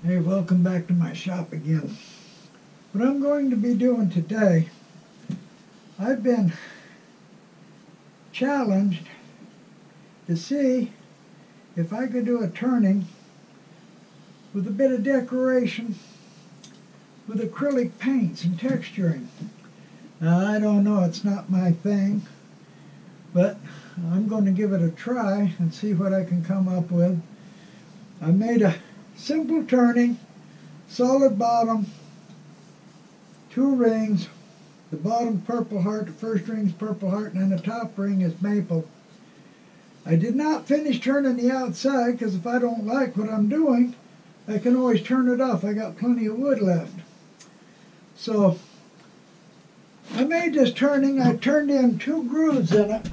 Hey, welcome back to my shop again. What I'm going to be doing today, I've been challenged to see if I could do a turning with a bit of decoration with acrylic paints and texturing. Now, I don't know, it's not my thing, but I'm going to give it a try and see what I can come up with. I made a simple turning, solid bottom, 2 rings, the bottom purple heart, the first ring's purple heart, and then the top ring is maple. I did not finish turning the outside because if I don't like what I'm doing, I can always turn it off. I got plenty of wood left. So I made this turning. I turned in 2 grooves in it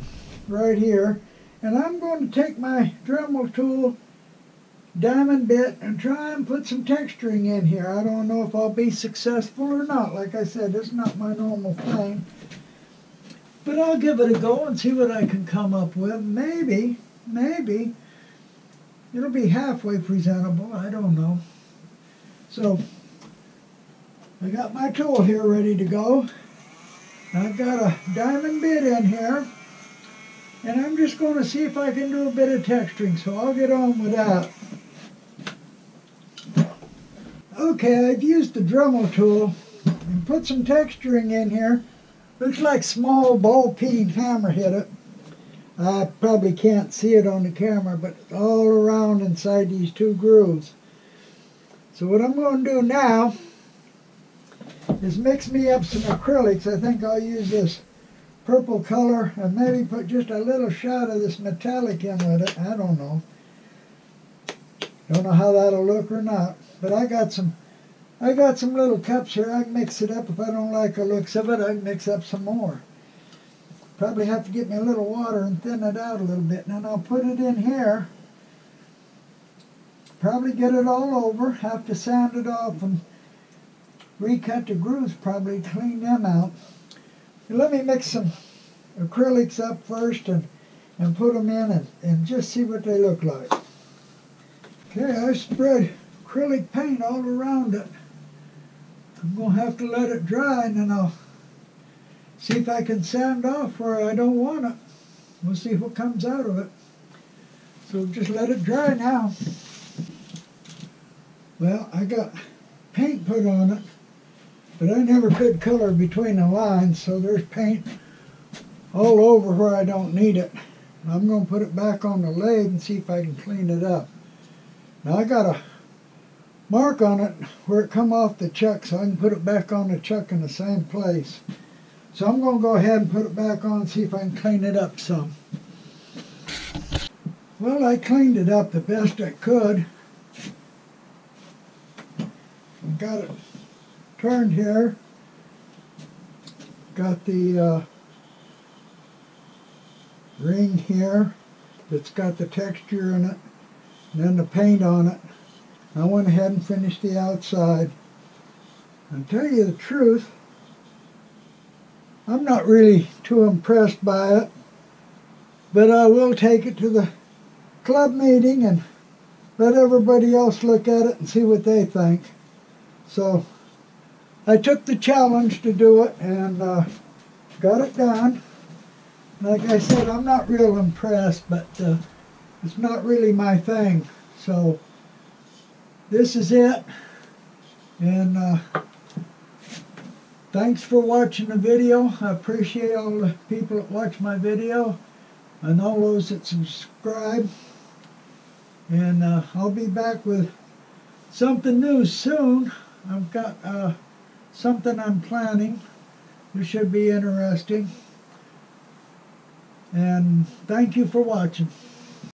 right here, and I'm going to take my Dremel tool, diamond bit, and try and put some texturing in here. I don't know if I'll be successful or not. Like I said, it's not my normal thing. But I'll give it a go and see what I can come up with. Maybe it'll be halfway presentable. I don't know. So I got my tool here ready to go. I've got a diamond bit in here, and I'm just going to see if I can do a bit of texturing. So I'll get on with that. Okay, I've used the Dremel tool and put some texturing in here. Looks like small ball-peen hammer hit it. I probably can't see it on the camera, but it's all around inside these 2 grooves. So what I'm going to do now is mix me up some acrylics. I think I'll use this purple color and maybe put just a little shot of this metallic in with it. I don't know. Don't know how that'll look or not. But I got some little cups here. I can mix it up. If I don't like the looks of it, I can mix up some more. Probably have to get me a little water and thin it out a little bit. And then I'll put it in here. Probably get it all over. Have to sand it off and recut the grooves, probably clean them out. And let me mix some acrylics up first and put them in and just see what they look like. Okay, I spread acrylic paint all around it. I'm going to have to let it dry, and then I'll see if I can sand off where I don't want it. We'll see what comes out of it. So just let it dry now. Well, I got paint put on it, but I never could color between the lines, so there's paint all over where I don't need it. I'm going to put it back on the lathe and see if I can clean it up. Now I got a mark on it where it come off the chuck, so I can put it back on the chuck in the same place. So I'm going to go ahead and put it back on and see if I can clean it up some. Well, I cleaned it up the best I could. Got it turned here. Got the ring here that's got the texture in it, and then the paint on it. I went ahead and finished the outside. And to tell you the truth, I'm not really too impressed by it, but I will take it to the club meeting and let everybody else look at it and see what they think. So I took the challenge to do it and got it done. Like I said, I'm not real impressed, but it's not really my thing. So this is it, and thanks for watching the video. I appreciate all the people that watch my video and all those that subscribe, and I'll be back with something new soon. I've got something I'm planning. This should be interesting, and thank you for watching.